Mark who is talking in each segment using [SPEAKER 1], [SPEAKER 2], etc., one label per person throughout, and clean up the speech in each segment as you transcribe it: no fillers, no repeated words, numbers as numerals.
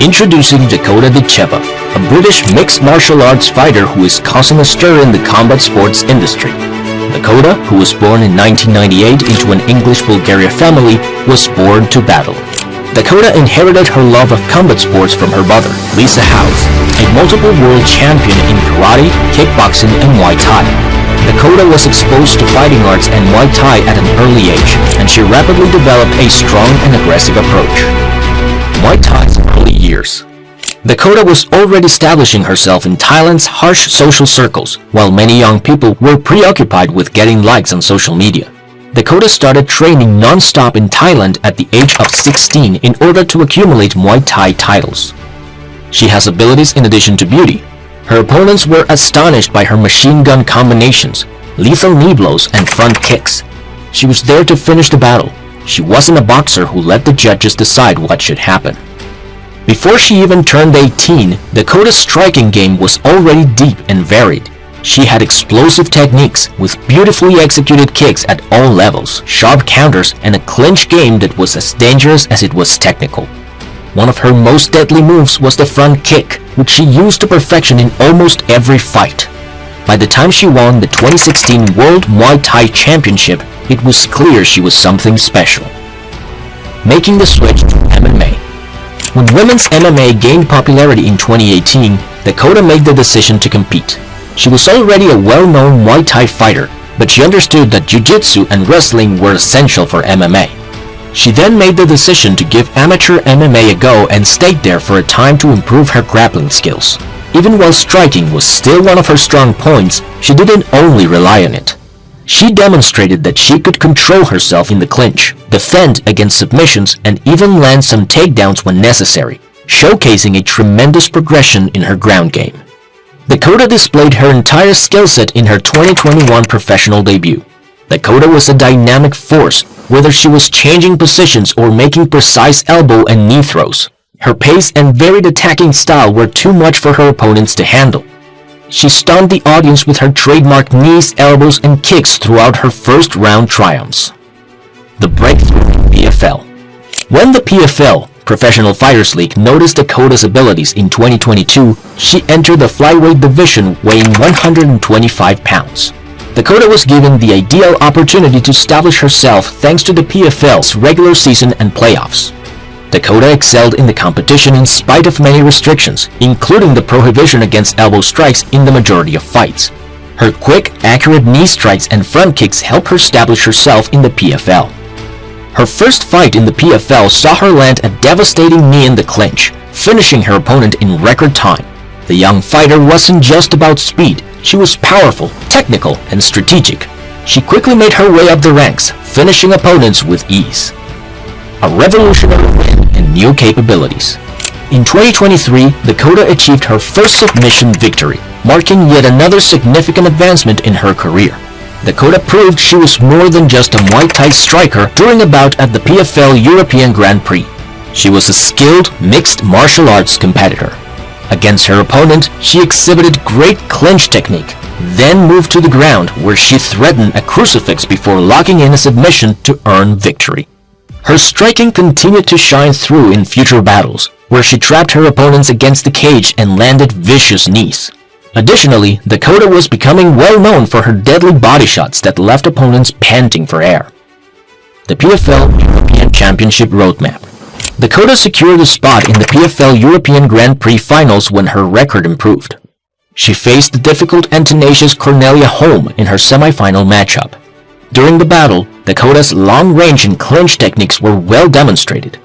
[SPEAKER 1] Introducing Dakota Ditcheva, a British mixed martial arts fighter who is causing a stir in the combat sports industry. Dakota, who was born in 1998 into an English-Bulgaria family, was born to battle. Dakota inherited her love of combat sports from her mother, Lisa House, a multiple world champion in karate, kickboxing, and Muay Thai. Dakota was exposed to fighting arts and Muay Thai at an early age, and she rapidly developed a strong and aggressive approach. Muay Thai's early years. Dakota was already establishing herself in Thailand's harsh social circles, while many young people were preoccupied with getting likes on social media. Dakota started training non-stop in Thailand at the age of 16 in order to accumulate Muay Thai titles. She has abilities in addition to beauty. Her opponents were astonished by her machine gun combinations, lethal knee blows, and front kicks. She was there to finish the battle. She wasn't a boxer who let the judges decide what should happen. Before she even turned 18, Dakota's striking game was already deep and varied. She had explosive techniques with beautifully executed kicks at all levels, sharp counters, and a clinch game that was as dangerous as it was technical. One of her most deadly moves was the front kick, which she used to perfection in almost every fight. By the time she won the 2016 World Muay Thai Championship, it was clear she was something special. Making the switch to MMA. When women's MMA gained popularity in 2018, Dakota made the decision to compete. She was already a well-known Muay Thai fighter, but she understood that jiu-jitsu and wrestling were essential for MMA. She then made the decision to give amateur MMA a go and stayed there for a time to improve her grappling skills. Even while striking was still one of her strong points, she didn't only rely on it. She demonstrated that she could control herself in the clinch, defend against submissions, and even land some takedowns when necessary, showcasing a tremendous progression in her ground game. Dakota displayed her entire skill set in her 2021 professional debut. Dakota was a dynamic force, whether she was changing positions or making precise elbow and knee throws. Her pace and varied attacking style were too much for her opponents to handle. She stunned the audience with her trademark knees, elbows, and kicks throughout her first round triumphs. The breakthrough in PFL. When the PFL, Professional Fighters League, noticed Dakota's abilities in 2022, she entered the Flyweight division weighing 125 pounds. Dakota was given the ideal opportunity to establish herself thanks to the PFL's regular season and playoffs. Dakota excelled in the competition in spite of many restrictions, including the prohibition against elbow strikes in the majority of fights. Her quick, accurate knee strikes and front kicks helped her establish herself in the PFL. Her first fight in the PFL saw her land a devastating knee in the clinch, finishing her opponent in record time. The young fighter wasn't just about speed, she was powerful, technical, and strategic. She quickly made her way up the ranks, finishing opponents with ease. A revolutionary win and new capabilities. In 2023, Dakota achieved her first submission victory, marking yet another significant advancement in her career. Dakota proved she was more than just a Muay Thai striker during a bout at the PFL European Grand Prix. She was a skilled mixed martial arts competitor. Against her opponent, she exhibited great clinch technique, then moved to the ground where she threatened a crucifix before locking in a submission to earn victory. Her striking continued to shine through in future battles, where she trapped her opponents against the cage and landed vicious knees. Additionally, Dakota was becoming well known for her deadly body shots that left opponents panting for air. The PFL European Championship Roadmap. Dakota secured a spot in the PFL European Grand Prix finals when her record improved. She faced the difficult and tenacious Cornelia Holm in her semi-final matchup. During the battle, Dakota's long range and clinch techniques were well demonstrated.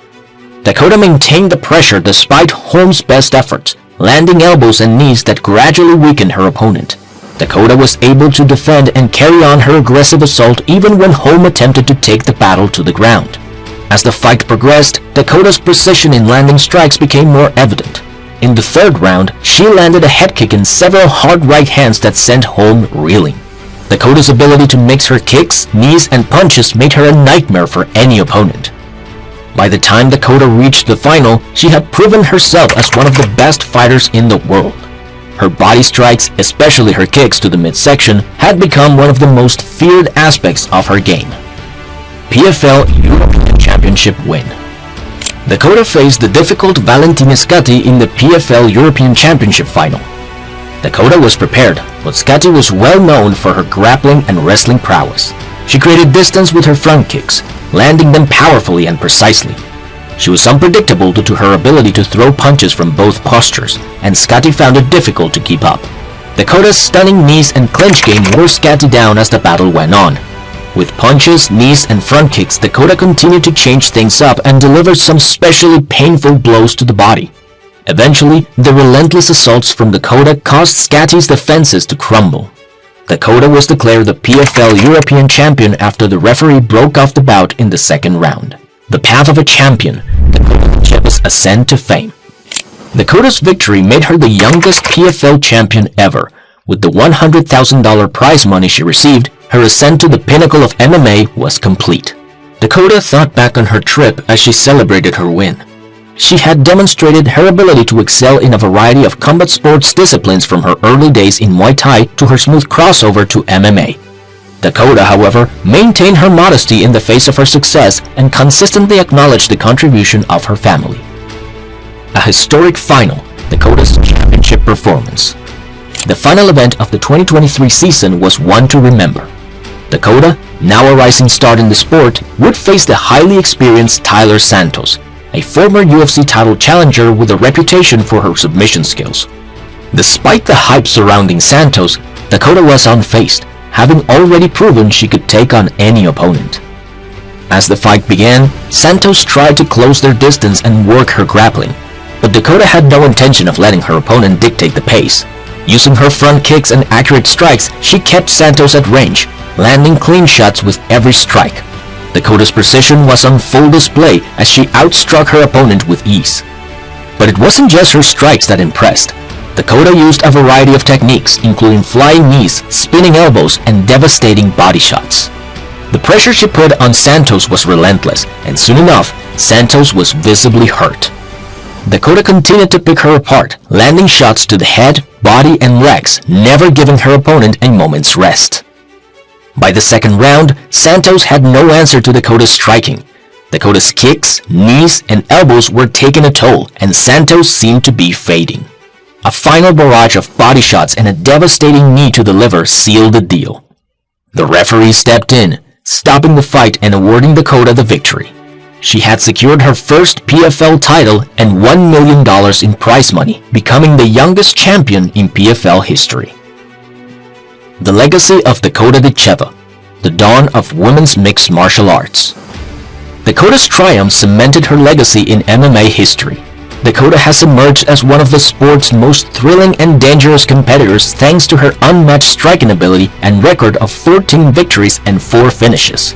[SPEAKER 1] Dakota maintained the pressure despite Holm's best efforts, landing elbows and knees that gradually weakened her opponent. Dakota was able to defend and carry on her aggressive assault even when Holm attempted to take the battle to the ground. As the fight progressed, Dakota's precision in landing strikes became more evident. In the third round, she landed a head kick and several hard right hands that sent Holm reeling. Dakota's ability to mix her kicks, knees, and punches made her a nightmare for any opponent. By the time Dakota reached the final, she had proven herself as one of the best fighters in the world. Her body strikes, especially her kicks to the midsection, had become one of the most feared aspects of her game. PFL European Championship win. Dakota faced the difficult Valentina Scatti in the PFL European Championship final. Dakota was prepared, but Scatti was well known for her grappling and wrestling prowess. She created distance with her front kicks, landing them powerfully and precisely. She was unpredictable due to her ability to throw punches from both postures, and Scatti found it difficult to keep up. Dakota's stunning knees and clinch game wore Scatti down as the battle went on. With punches, knees, and front kicks, Dakota continued to change things up and delivered some especially painful blows to the body. Eventually, the relentless assaults from Dakota caused Scatti's defenses to crumble. Dakota was declared the PFL European Champion after the referee broke off the bout in the second round. The path of a champion, Dakota Ditcheva's ascent to fame. Dakota's victory made her the youngest PFL champion ever. With the $100,000 prize money she received, her ascent to the pinnacle of MMA was complete. Dakota thought back on her trip as she celebrated her win. She had demonstrated her ability to excel in a variety of combat sports disciplines from her early days in Muay Thai to her smooth crossover to MMA. Dakota, however, maintained her modesty in the face of her success and consistently acknowledged the contribution of her family. A historic final, Dakota's championship performance. The final event of the 2023 season was one to remember. Dakota, now a rising star in the sport, would face the highly experienced Tyler Santos, a former UFC title challenger with a reputation for her submission skills. Despite the hype surrounding Santos, Dakota was unfazed, having already proven she could take on any opponent. As the fight began, Santos tried to close their distance and work her grappling, but Dakota had no intention of letting her opponent dictate the pace. Using her front kicks and accurate strikes, she kept Santos at range, landing clean shots with every strike. Dakota's precision was on full display as she outstruck her opponent with ease. But it wasn't just her strikes that impressed. Dakota used a variety of techniques, including flying knees, spinning elbows, and devastating body shots. The pressure she put on Santos was relentless, and soon enough, Santos was visibly hurt. Dakota continued to pick her apart, landing shots to the head, body, and legs, never giving her opponent a moment's rest. By the second round, Santos had no answer to Dakota's striking. Dakota's kicks, knees, and elbows were taking a toll, and Santos seemed to be fading. A final barrage of body shots and a devastating knee to the liver sealed the deal. The referee stepped in, stopping the fight and awarding Dakota the victory. She had secured her first PFL title and $1 million in prize money, becoming the youngest champion in PFL history. The legacy of Dakota Ditcheva, the dawn of women's mixed martial arts. Dakota's triumph cemented her legacy in MMA history. Dakota has emerged as one of the sport's most thrilling and dangerous competitors thanks to her unmatched striking ability and record of 14 victories and 4 finishes.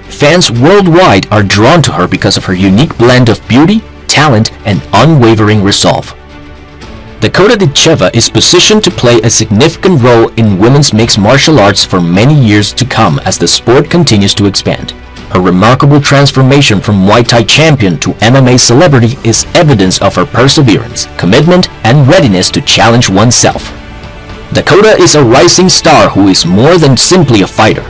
[SPEAKER 1] Fans worldwide are drawn to her because of her unique blend of beauty, talent, and unwavering resolve. Dakota Ditcheva is positioned to play a significant role in women's mixed martial arts for many years to come as the sport continues to expand. Her remarkable transformation from Muay Thai champion to MMA celebrity is evidence of her perseverance, commitment, and readiness to challenge oneself. Dakota is a rising star who is more than simply a fighter.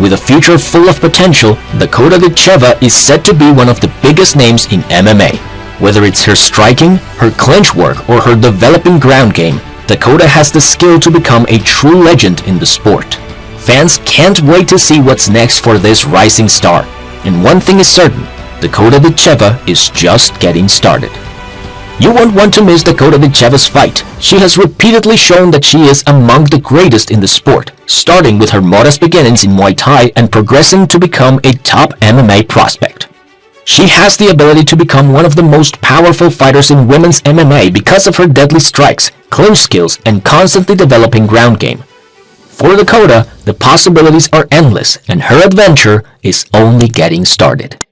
[SPEAKER 1] With a future full of potential, Dakota Ditcheva is set to be one of the biggest names in MMA. Whether it's her striking, her clinch work, or her developing ground game, Dakota has the skill to become a true legend in the sport. Fans can't wait to see what's next for this rising star. And one thing is certain, Dakota Ditcheva is just getting started. You won't want to miss Dakota Ditcheva's fight. She has repeatedly shown that she is among the greatest in the sport, starting with her modest beginnings in Muay Thai and progressing to become a top MMA prospect. She has the ability to become one of the most powerful fighters in women's MMA because of her deadly strikes, clinch skills, and constantly developing ground game. For Dakota, the possibilities are endless, and her adventure is only getting started.